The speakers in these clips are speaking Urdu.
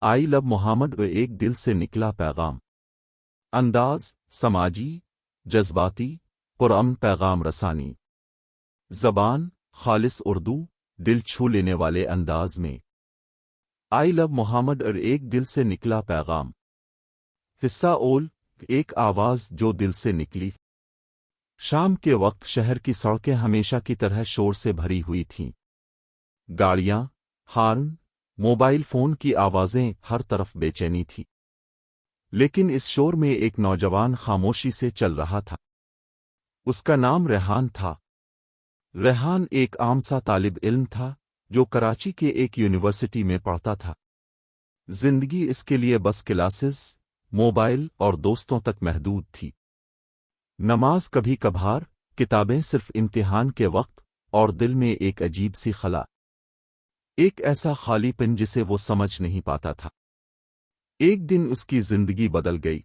آئی لو محمد ایک دل سے نکلا پیغام۔ انداز سماجی، جذباتی، پرامن پیغام رسانی۔ زبان خالص اردو، دل چھو لینے والے انداز میں۔ آئی لو محمد اور ایک دل سے نکلا پیغام۔ حصہ اول، ایک آواز جو دل سے نکلی۔ شام کے وقت شہر کی سڑکیں ہمیشہ کی طرح شور سے بھری ہوئی تھیں۔ گاڑیاں، ہارن، موبائل فون کی آوازیں ہر طرف بے چینی تھی۔ لیکن اس شور میں ایک نوجوان خاموشی سے چل رہا تھا۔ اس کا نام ریحان تھا۔ ریحان ایک عام سا طالب علم تھا جو کراچی کے ایک یونیورسٹی میں پڑھتا تھا۔ زندگی اس کے لیے بس کلاسز، موبائل اور دوستوں تک محدود تھی۔ نماز کبھی کبھار، کتابیں صرف امتحان کے وقت، اور دل میں ایک عجیب سی خلا، ایک ایسا خالی پن جسے وہ سمجھ نہیں پاتا تھا۔ ایک دن اس کی زندگی بدل گئی۔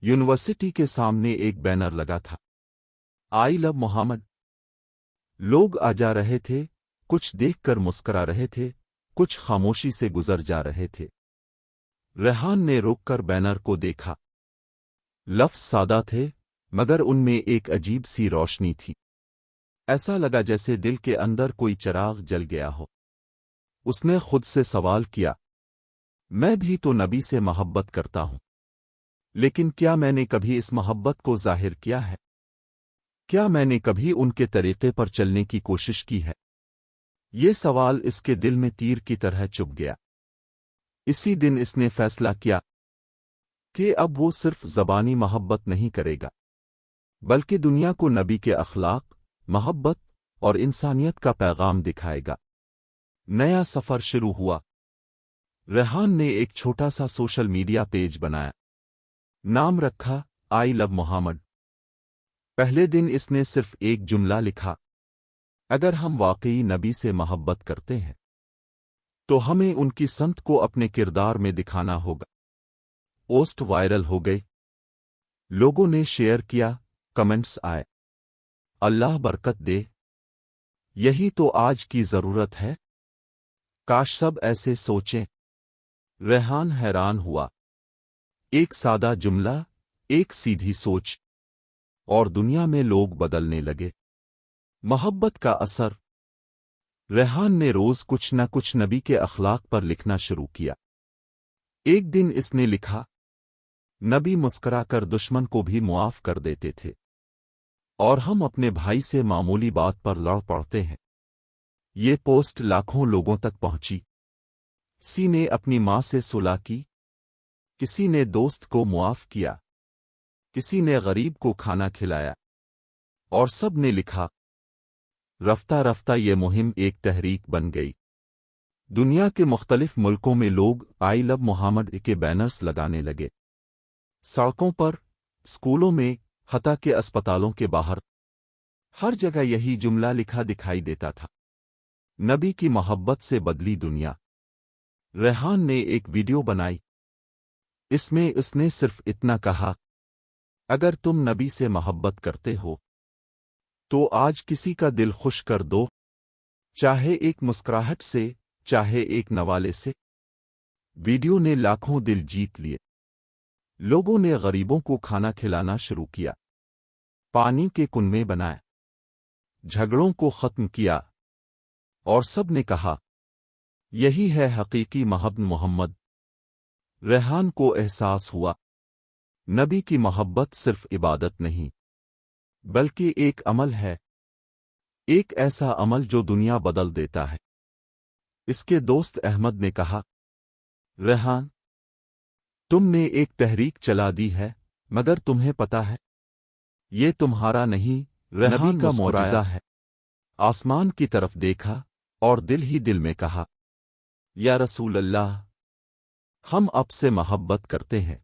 یونیورسٹی کے سامنے ایک بینر لگا تھا، آئی لو محمد۔ لوگ آ جا رہے تھے، کچھ دیکھ کر مسکرا رہے تھے، کچھ خاموشی سے گزر جا رہے تھے۔ ریحان نے رک کر بینر کو دیکھا۔ لفظ سادہ تھے، مگر ان میں ایک عجیب سی روشنی تھی۔ ایسا لگا جیسے دل کے اندر کوئی چراغ جل گیا ہو۔ اس نے خود سے سوال کیا، میں بھی تو نبی سے محبت کرتا ہوں، لیکن کیا میں نے کبھی اس محبت کو ظاہر کیا ہے؟ کیا میں نے کبھی ان کے طریقے پر چلنے کی کوشش کی ہے؟ یہ سوال اس کے دل میں تیر کی طرح چبھ گیا۔ اسی دن اس نے فیصلہ کیا کہ اب وہ صرف زبانی محبت نہیں کرے گا، بلکہ دنیا کو نبی کے اخلاق، محبت اور انسانیت کا پیغام دکھائے گا۔ نیا سفر شروع ہوا۔ ریحان نے ایک چھوٹا سا سوشل میڈیا پیج بنایا۔ نام رکھا آئی لو محمد۔ پہلے دن اس نے صرف ایک جملہ لکھا، اگر ہم واقعی نبی سے محبت کرتے ہیں تو ہمیں ان کی سمت کو اپنے کردار میں دکھانا ہوگا۔ پوسٹ وائرل ہو گئی، لوگوں نے شیئر کیا، کمنٹس آئے، اللہ برکت دے، یہی تو آج کی ضرورت ہے، کاش سب ایسے سوچیں۔ ریحان حیران ہوا، ایک سادہ جملہ، ایک سیدھی سوچ، اور دنیا میں لوگ بدلنے لگے۔ محبت کا اثر۔ ریحان نے روز کچھ نہ کچھ نبی کے اخلاق پر لکھنا شروع کیا۔ ایک دن اس نے لکھا، نبی مسکرا کر دشمن کو بھی معاف کر دیتے تھے، اور ہم اپنے بھائی سے معمولی بات پر لڑ پڑتے ہیں۔ یہ پوسٹ لاکھوں لوگوں تک پہنچی۔ کسی نے اپنی ماں سے صلح کی، کسی نے دوست کو معاف کیا، کسی نے غریب کو کھانا کھلایا، اور سب نے لکھا۔ رفتہ رفتہ یہ مہم ایک تحریک بن گئی۔ دنیا کے مختلف ملکوں میں لوگ آئی لو محمد کے بینرز لگانے لگے۔ سڑکوں پر، اسکولوں میں، حتیٰ کہ اسپتالوں کے باہر، ہر جگہ یہی جملہ لکھا دکھائی دیتا تھا، نبی کی محبت سے بدلی دنیا۔ ریحان نے ایک ویڈیو بنائی۔ اس میں اس نے صرف اتنا کہا، اگر تم نبی سے محبت کرتے ہو تو آج کسی کا دل خوش کر دو، چاہے ایک مسکراہٹ سے، چاہے ایک نوالے سے۔ ویڈیو نے لاکھوں دل جیت لیے۔ لوگوں نے غریبوں کو کھانا کھلانا شروع کیا، پانی کے کنویں بنائے، جھگڑوں کو ختم کیا، اور سب نے کہا، یہی ہے حقیقی محبت محمد۔ ریحان کو احساس ہوا، نبی کی محبت صرف عبادت نہیں، بلکہ ایک عمل ہے، ایک ایسا عمل جو دنیا بدل دیتا ہے۔ اس کے دوست احمد نے کہا، ریحان، تم نے ایک تحریک چلا دی ہے، مگر تمہیں پتا ہے یہ تمہارا نہیں، نبی کا معجزہ ہے۔ آسمان کی طرف دیکھا اور دل ہی دل میں کہا، یا رسول اللہ، ہم اب سے محبت کرتے ہیں،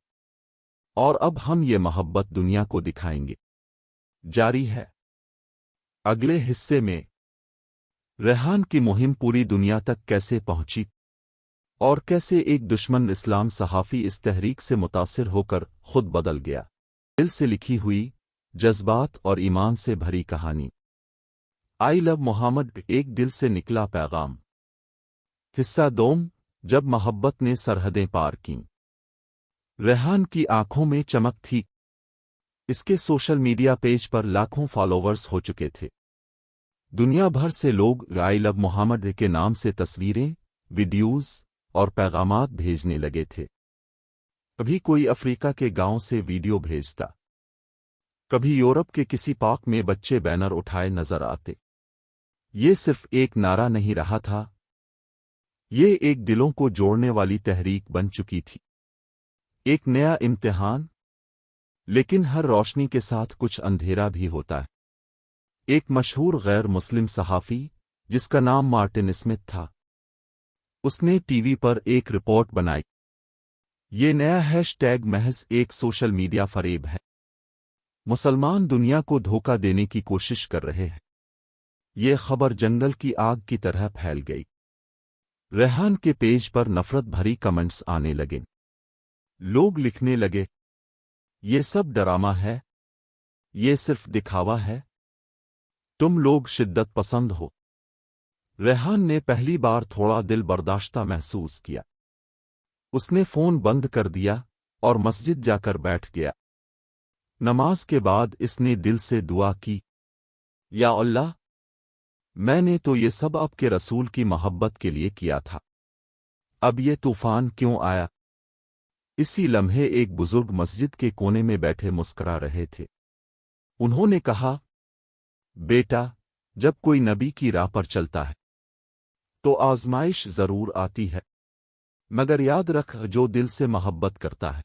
اور اب ہم یہ محبت دنیا کو دکھائیں گے۔ جاری ہے۔ اگلے حصے میں ریحان کی مہم پوری دنیا تک کیسے پہنچی، اور کیسے ایک دشمن اسلام صحافی اس تحریک سے متاثر ہو کر خود بدل گیا۔ دل سے لکھی ہوئی، جذبات اور ایمان سے بھری کہانی۔ آئی لو محمد، ایک دل سے نکلا پیغام۔ حصہ دوم، جب محبت نے سرحدیں پار کیں۔ ریحان کی آنکھوں میں چمک تھی۔ اس کے سوشل میڈیا پیج پر لاکھوں فالوورز ہو چکے تھے۔ دنیا بھر سے لوگ آئی لو محمد کے نام سے تصویریں، ویڈیوز اور پیغامات بھیجنے لگے تھے۔ کبھی کوئی افریقہ کے گاؤں سے ویڈیو بھیجتا، کبھی یورپ کے کسی پارک میں بچے بینر اٹھائے نظر آتے۔ یہ صرف ایک نعرہ نہیں رہا تھا، یہ ایک دلوں کو جوڑنے والی تحریک بن چکی تھی، ایک نیا امتحان۔ لیکن ہر روشنی کے ساتھ کچھ اندھیرا بھی ہوتا ہے۔ ایک مشہور غیر مسلم صحافی جس کا نام مارٹن اسمتھ تھا، اس نے ٹی وی پر ایک رپورٹ بنائی۔ یہ نیا ہیش ٹیگ محض ایک سوشل میڈیا فریب ہے۔ مسلمان دنیا کو دھوکہ دینے کی کوشش کر رہے ہیں۔ یہ خبر جنگل کی آگ کی طرح پھیل گئی۔ ریحان کے پیج پر نفرت بھری کمنٹس آنے لگے۔ لوگ لکھنے لگے، یہ سب ڈرامہ ہے، یہ صرف دکھاوا ہے، تم لوگ شدت پسند ہو۔ ریحان نے پہلی بار تھوڑا دل برداشتہ محسوس کیا۔ اس نے فون بند کر دیا اور مسجد جا کر بیٹھ گیا۔ نماز کے بعد اس نے دل سے دعا کی، یا اللہ، میں نے تو یہ سب آپ کے رسول کی محبت کے لیے کیا تھا، اب یہ طوفان کیوں آیا؟ اسی لمحے ایک بزرگ مسجد کے کونے میں بیٹھے مسکرا رہے تھے۔ انہوں نے کہا، بیٹا، جب کوئی نبی کی راہ پر چلتا ہے تو آزمائش ضرور آتی ہے، مگر یاد رکھ جو دل سے محبت کرتا ہے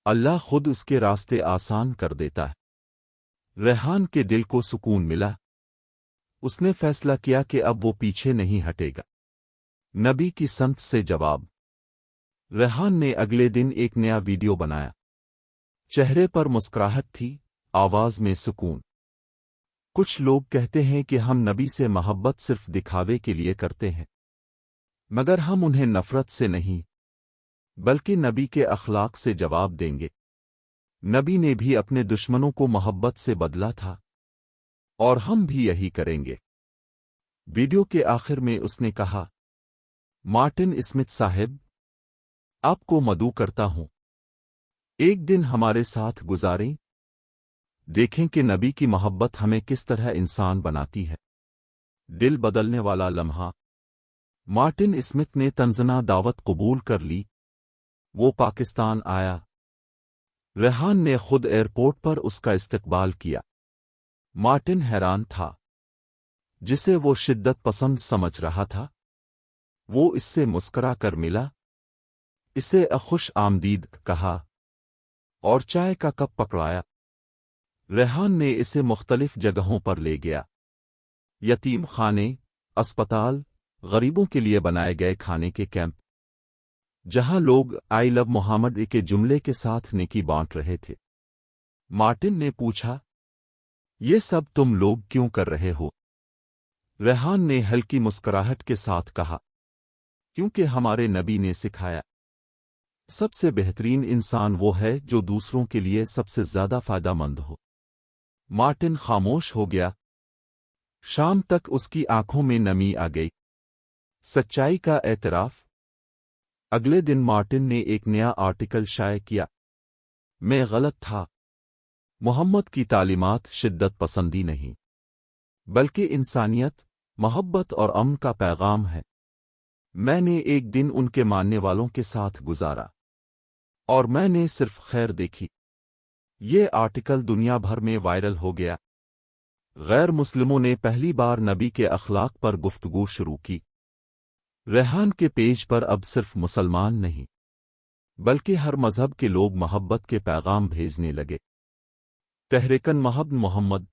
اللہ خود اس کے راستے آسان کر دیتا ہے۔ ریحان کے دل کو سکون ملا۔ اس نے فیصلہ کیا کہ اب وہ پیچھے نہیں ہٹے گا۔ نبی کی سمت سے جواب۔ ریحان نے اگلے دن ایک نیا ویڈیو بنایا۔ چہرے پر مسکراہٹ تھی، آواز میں سکون۔ کچھ لوگ کہتے ہیں کہ ہم نبی سے محبت صرف دکھاوے کے لیے کرتے ہیں، مگر ہم انہیں نفرت سے نہیں بلکہ نبی کے اخلاق سے جواب دیں گے۔ نبی نے بھی اپنے دشمنوں کو محبت سے بدلا تھا، اور ہم بھی یہی کریں گے۔ ویڈیو کے آخر میں اس نے کہا، مارٹن اسمتھ صاحب، آپ کو مدعو کرتا ہوں، ایک دن ہمارے ساتھ گزاریں، دیکھیں کہ نبی کی محبت ہمیں کس طرح انسان بناتی ہے۔ دل بدلنے والا لمحہ۔ مارٹن اسمتھ نے تنزانہ دعوت قبول کر لی۔ وہ پاکستان آیا۔ ریحان نے خود ایئرپورٹ پر اس کا استقبال کیا۔ مارٹن حیران تھا۔ جسے وہ شدت پسند سمجھ رہا تھا، وہ اس سے مسکرا کر ملا، اسے خوش آمدید کہا اور چائے کا کپ پکڑایا۔ ریحان نے اسے مختلف جگہوں پر لے گیا، یتیم خانے، اسپتال، غریبوں کے لیے بنائے گئے کھانے کے کیمپ، جہاں لوگ آئی لو محمد کے جملے کے ساتھ نیکی بانٹ رہے تھے۔ مارٹن نے پوچھا، یہ سب تم لوگ کیوں کر رہے ہو؟ ریحان نے ہلکی مسکراہٹ کے ساتھ کہا، کیونکہ ہمارے نبی نے سکھایا، سب سے بہترین انسان وہ ہے جو دوسروں کے لیے سب سے زیادہ فائدہ مند ہو۔ مارٹن خاموش ہو گیا۔ شام تک اس کی آنکھوں میں نمی آ گئی۔ سچائی کا اعتراف۔ اگلے دن مارٹن نے ایک نیا آرٹیکل شائع کیا۔ میں غلط تھا۔ محمد کی تعلیمات شدت پسندی نہیں، بلکہ انسانیت، محبت اور امن کا پیغام ہے۔ میں نے ایک دن ان کے ماننے والوں کے ساتھ گزارا، اور میں نے صرف خیر دیکھی۔ یہ آرٹیکل دنیا بھر میں وائرل ہو گیا۔ غیر مسلموں نے پہلی بار نبی کے اخلاق پر گفتگو شروع کی۔ ریحان کے پیج پر اب صرف مسلمان نہیں، بلکہ ہر مذہب کے لوگ محبت کے پیغام بھیجنے لگے۔ تحریکن محب محمد۔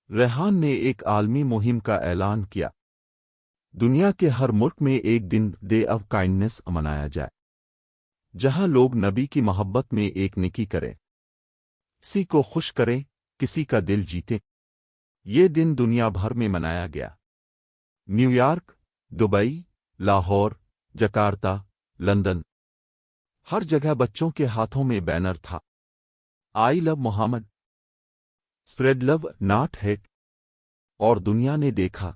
ریحان نے ایک عالمی مہم کا اعلان کیا۔ دنیا کے ہر ملک میں ایک دن ڈے آف کائنڈنس منایا جائے، جہاں لوگ نبی کی محبت میں ایک نیکی کریں، کسی کو خوش کریں، کسی کا دل جیتے۔ یہ دن دنیا بھر میں منایا گیا۔ New York, Dubai, Lahore, Jakarta, London, ہر جگہ بچوں کے ہاتھوں میں بینر تھا، I love Muhammad, spread love not hate, اور دنیا نے دیکھا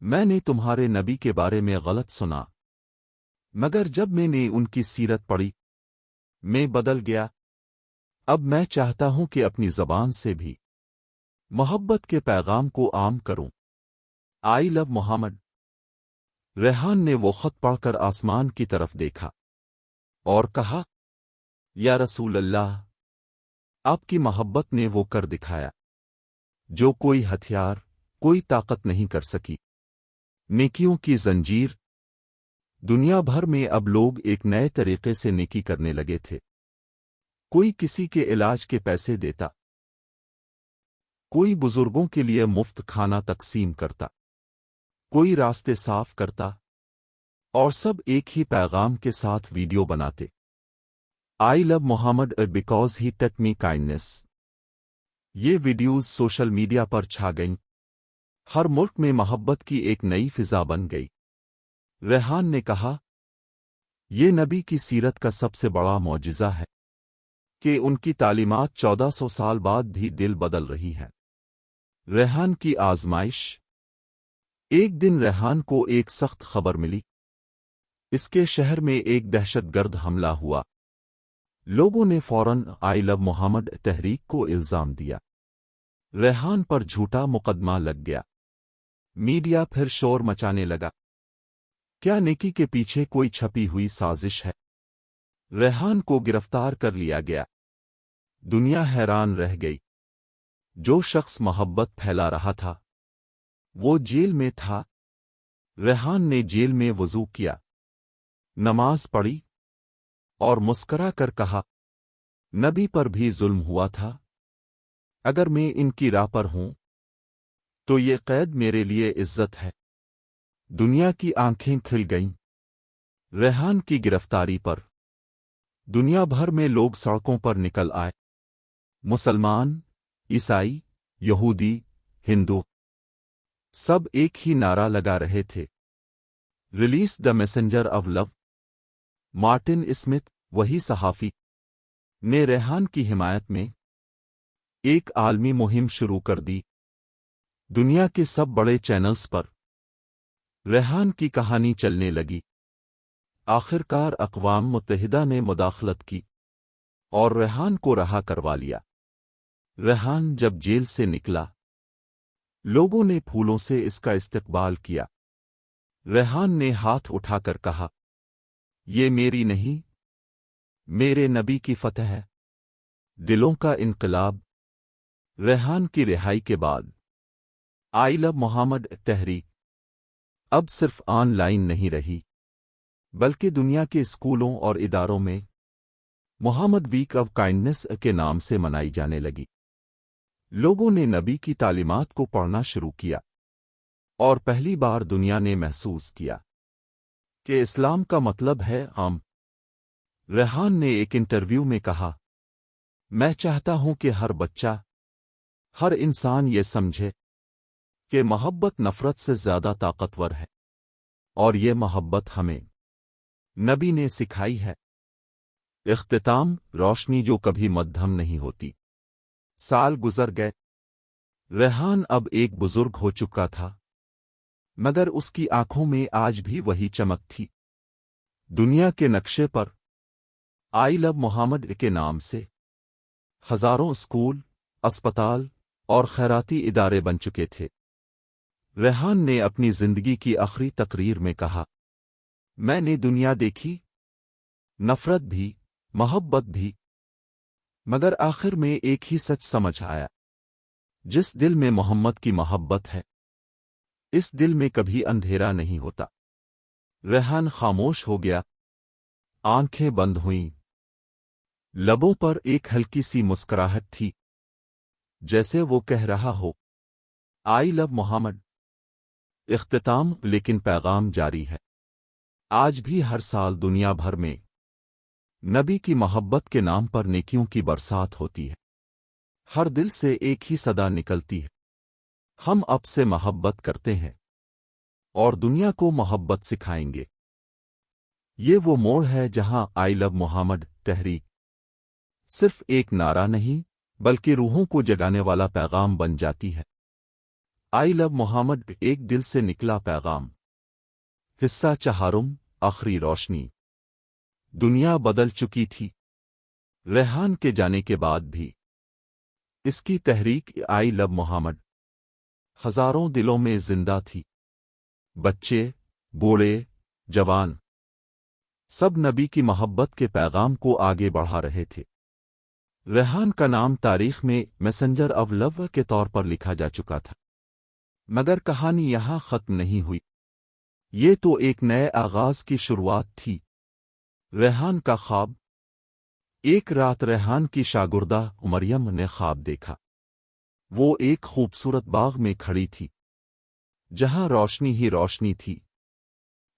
میں نے تمہارے نبی کے بارے میں غلط سنا، مگر جب میں نے ان کی سیرت پڑھی میں بدل گیا۔ اب میں چاہتا ہوں کہ اپنی زبان سے بھی محبت کے پیغام کو عام کروں۔ آئی لو محمد۔ ریحان نے وہ خط پڑھ کر آسمان کی طرف دیکھا اور کہا، یا رسول اللہ، آپ کی محبت نے وہ کر دکھایا جو کوئی ہتھیار، کوئی طاقت نہیں کر سکی۔ نیکیوں کی زنجیر۔ دنیا بھر میں اب لوگ ایک نئے طریقے سے نیکی کرنے لگے تھے۔ کوئی کسی کے علاج کے پیسے دیتا، کوئی بزرگوں کے لیے مفت کھانا تقسیم کرتا، کوئی راستے صاف کرتا، اور سب ایک ہی پیغام کے ساتھ ویڈیو بناتے۔ I love Muhammad because he touch me kindness. یہ ویڈیوز سوشل میڈیا پر چھا گئیں۔ ہر ملک میں محبت کی ایک نئی فضا بن گئی۔ ریحان نے کہا، یہ نبی کی سیرت کا سب سے بڑا معجزہ ہے کہ ان کی تعلیمات 1400 سال بعد بھی دل بدل رہی ہیں۔ ریحان کی آزمائش۔ ایک دن ریحان کو ایک سخت خبر ملی۔ اس کے شہر میں ایک دہشت گرد حملہ ہوا۔ لوگوں نے فوراً آئی لو محمد تحریک کو الزام دیا۔ ریحان پر جھوٹا مقدمہ لگ گیا۔ میڈیا پھر شور مچانے لگا۔ کیا نیکی کے پیچھے کوئی چھپی ہوئی سازش ہے؟ ریحان کو گرفتار کر لیا گیا۔ دنیا حیران رہ گئی۔ جو شخص محبت پھیلا رہا تھا وہ جیل میں تھا۔ ریحان نے جیل میں وضو کیا، نماز پڑھی اور مسکرا کر کہا، نبی پر بھی ظلم ہوا تھا۔ اگر میں ان کی راہ پر ہوں تو یہ قید میرے لیے عزت ہے۔ دنیا کی آنکھیں کھل گئیں۔ ریحان کی گرفتاری پر دنیا بھر میں لوگ سڑکوں پر نکل آئے۔ مسلمان، عیسائی، یہودی، ہندو، سب ایک ہی نعرہ لگا رہے تھے، release the messenger of love. Martin Smith, وہی صحافی، نے ریحان کی حمایت میں ایک عالمی مہم شروع کر دی۔ دنیا کے سب بڑے چینلز پر ریحان کی کہانی چلنے لگی۔ آخرکار اقوام متحدہ نے مداخلت کی اور ریحان کو رہا کروا لیا۔ ریحان جب جیل سے نکلا لوگوں نے پھولوں سے اس کا استقبال کیا۔ ریحان نے ہاتھ اٹھا کر کہا، یہ میری نہیں، میرے نبی کی فتح ہے۔ دلوں کا انقلاب۔ ریحان کی رہائی کے بعد آئی لو محمد تحریک اب صرف آن لائن نہیں رہی، بلکہ دنیا کے اسکولوں اور اداروں میں محمد ویک آف کائنڈنس کے نام سے منائی جانے لگی۔ لوگوں نے نبی کی تعلیمات کو پڑھنا شروع کیا، اور پہلی بار دنیا نے محسوس کیا کہ اسلام کا مطلب ہے عام۔ ریحان نے ایک انٹرویو میں کہا، میں چاہتا ہوں کہ ہر بچہ، ہر انسان یہ سمجھے کہ محبت نفرت سے زیادہ طاقتور ہے، اور یہ محبت ہمیں نبی نے سکھائی ہے۔ اختتام۔ روشنی جو کبھی مدھم نہیں ہوتی۔ سال گزر گئے۔ ریحان اب ایک بزرگ ہو چکا تھا، مگر اس کی آنکھوں میں آج بھی وہی چمک تھی۔ دنیا کے نقشے پر آئی لو محمد کے نام سے ہزاروں اسکول، اسپتال اور خیراتی ادارے بن چکے تھے۔ ریحان نے اپنی زندگی کی آخری تقریر میں کہا، میں نے دنیا دیکھی، نفرت بھی، محبت بھی، مگر آخر میں ایک ہی سچ سمجھ آیا، جس دل میں محمد کی محبت ہے اس دل میں کبھی اندھیرا نہیں ہوتا۔ ریحان خاموش ہو گیا، آنکھیں بند ہوئیں، لبوں پر ایک ہلکی سی مسکراہٹ تھی، جیسے وہ کہہ رہا ہو، آئی لو محمد۔ اختتام۔ لیکن پیغام جاری ہے۔ آج بھی ہر سال دنیا بھر میں نبی کی محبت کے نام پر نیکیوں کی برسات ہوتی ہے۔ ہر دل سے ایک ہی صدا نکلتی ہے، ہم اب سے محبت کرتے ہیں اور دنیا کو محبت سکھائیں گے۔ یہ وہ موڑ ہے جہاں آئی لو محمد تحریک صرف ایک نعرہ نہیں بلکہ روحوں کو جگانے والا پیغام بن جاتی ہے۔ آئی لو محمد ایک دل سے نکلا پیغام۔ حصہ چہارم، آخری روشنی۔ دنیا بدل چکی تھی۔ ریحان کے جانے کے بعد بھی اس کی تحریک آئی لو محمد ہزاروں دلوں میں زندہ تھی۔ بچے، بوڑھے، جوان، سب نبی کی محبت کے پیغام کو آگے بڑھا رہے تھے۔ ریحان کا نام تاریخ میں میسنجر آف لو کے طور پر لکھا جا چکا تھا، مگر کہانی یہاں ختم نہیں ہوئی۔ یہ تو ایک نئے آغاز کی شروعات تھی۔ ریحان کا خواب۔ ایک رات ریحان کی شاگردہ مریم نے خواب دیکھا۔ وہ ایک خوبصورت باغ میں کھڑی تھی جہاں روشنی ہی روشنی تھی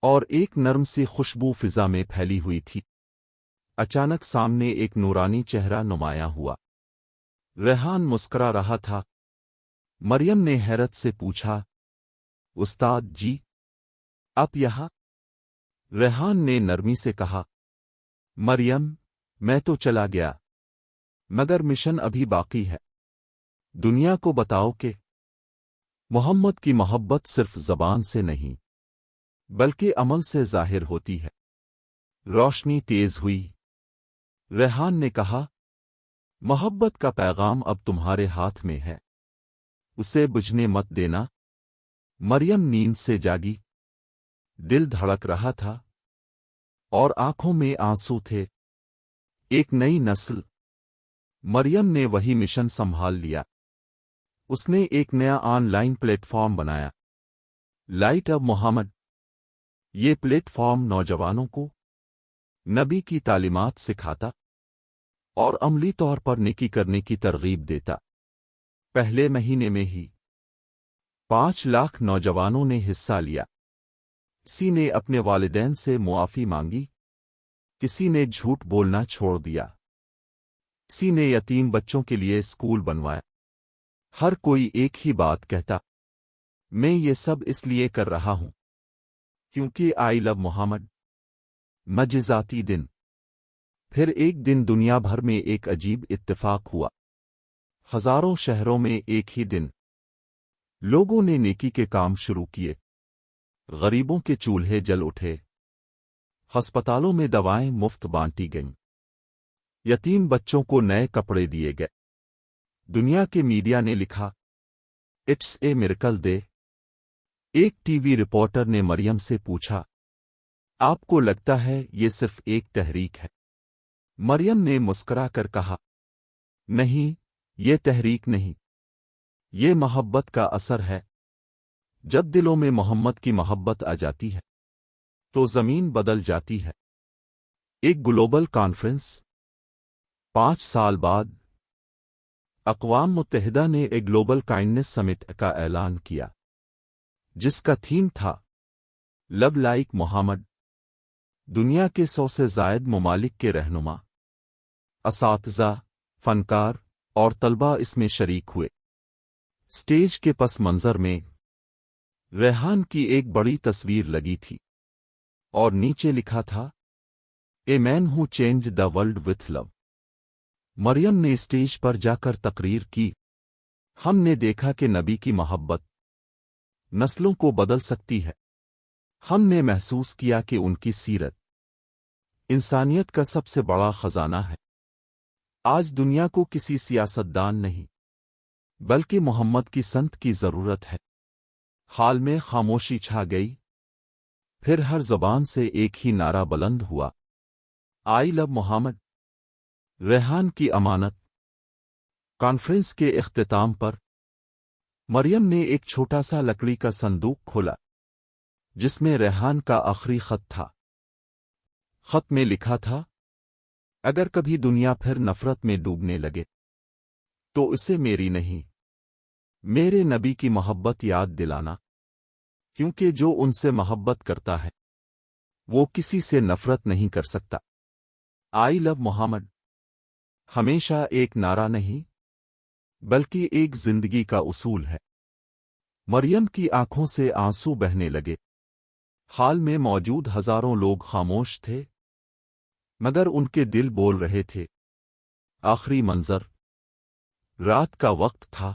اور ایک نرم سی خوشبو فضا میں پھیلی ہوئی تھی۔ اچانک سامنے ایک نورانی چہرہ نمایاں ہوا۔ ریحان مسکرا رہا تھا۔ مریم نے حیرت سے پوچھا، استاد جی، آپ یہاں؟ ریحان نے نرمی سے کہا، مریم، میں تو چلا گیا، مگر مشن ابھی باقی ہے۔ دنیا کو بتاؤ کہ محمد کی محبت صرف زبان سے نہیں بلکہ عمل سے ظاہر ہوتی ہے۔ روشنی تیز ہوئی۔ ریحان نے کہا، محبت کا پیغام اب تمہارے ہاتھ میں ہے، اسے بجھنے مت دینا۔ مریم نیند سے جاگی۔ دل دھڑک رہا تھا اور آنکھوں میں آنسو تھے۔ ایک نئی نسل۔ مریم نے وہی مشن سنبھال لیا۔ اس نے ایک نیا آن لائن پلیٹ فارم بنایا، لائٹ آف محمد۔ یہ پلیٹ فارم نوجوانوں کو نبی کی تعلیمات سکھاتا اور عملی طور پر نیکی کرنے کی ترغیب دیتا۔ پہلے مہینے میں ہی 5 لاکھ نوجوانوں نے حصہ لیا۔ کسی نے اپنے والدین سے معافی مانگی، کسی نے جھوٹ بولنا چھوڑ دیا، کسی نے یتیم بچوں کے لیے اسکول بنوایا۔ ہر کوئی ایک ہی بات کہتا، میں یہ سب اس لیے کر رہا ہوں کیونکہ آئی لو محمد۔ معجزاتی دن۔ پھر ایک دن دنیا بھر میں ایک عجیب اتفاق ہوا۔ ہزاروں شہروں میں ایک ہی دن لوگوں نے نیکی کے کام شروع کیے۔ غریبوں کے چولہے جل اٹھے، ہسپتالوں میں دوائیں مفت بانٹی گئیں، یتیم بچوں کو نئے کپڑے دیے گئے۔ دنیا کے میڈیا نے لکھا، اٹس اے میریکل ڈے۔ ایک ٹی وی رپورٹر نے مریم سے پوچھا، آپ کو لگتا ہے یہ صرف ایک تحریک ہے؟ مریم نے مسکرا کر کہا، نہیں، یہ تحریک نہیں، یہ محبت کا اثر ہے۔ جب دلوں میں محمد کی محبت آ جاتی ہے تو زمین بدل جاتی ہے۔ ایک گلوبل کانفرنس۔ 5 سال بعد اقوام متحدہ نے ایک گلوبل کائنڈنس سمٹ کا اعلان کیا جس کا تھیم تھا لو لائک محمد۔ دنیا کے 100 سے زائد ممالک کے رہنما، اساتذہ، فنکار اور طلباء اس میں شریک ہوئے۔ سٹیج کے پس منظر میں ریحان کی ایک بڑی تصویر لگی تھی اور نیچے لکھا تھا، اے مین ہو چینج دا ورلڈ وتھ لو۔ مریم نے اسٹیج پر جا کر تقریر کی، ہم نے دیکھا کہ نبی کی محبت نسلوں کو بدل سکتی ہے۔ ہم نے محسوس کیا کہ ان کی سیرت انسانیت کا سب سے بڑا خزانہ ہے۔ آج دنیا کو کسی سیاستدان نہیں بلکہ محمد کی سنت کی ضرورت ہے۔ حال میں خاموشی چھا گئی، پھر ہر زبان سے ایک ہی نعرہ بلند ہوا، آئی لو محمد۔ ریحان کی امانت۔ کانفرنس کے اختتام پر مریم نے ایک چھوٹا سا لکڑی کا صندوق کھولا جس میں ریحان کا آخری خط تھا۔ خط میں لکھا تھا، اگر کبھی دنیا پھر نفرت میں ڈوبنے لگے تو اسے میری نہیں، میرے نبی کی محبت یاد دلانا، کیونکہ جو ان سے محبت کرتا ہے وہ کسی سے نفرت نہیں کر سکتا۔ آئی لو محمد ہمیشہ ایک نعرہ نہیں بلکہ ایک زندگی کا اصول ہے۔ مریم کی آنکھوں سے آنسو بہنے لگے۔ حال میں موجود ہزاروں لوگ خاموش تھے مگر ان کے دل بول رہے تھے۔ آخری منظر۔ رات کا وقت تھا،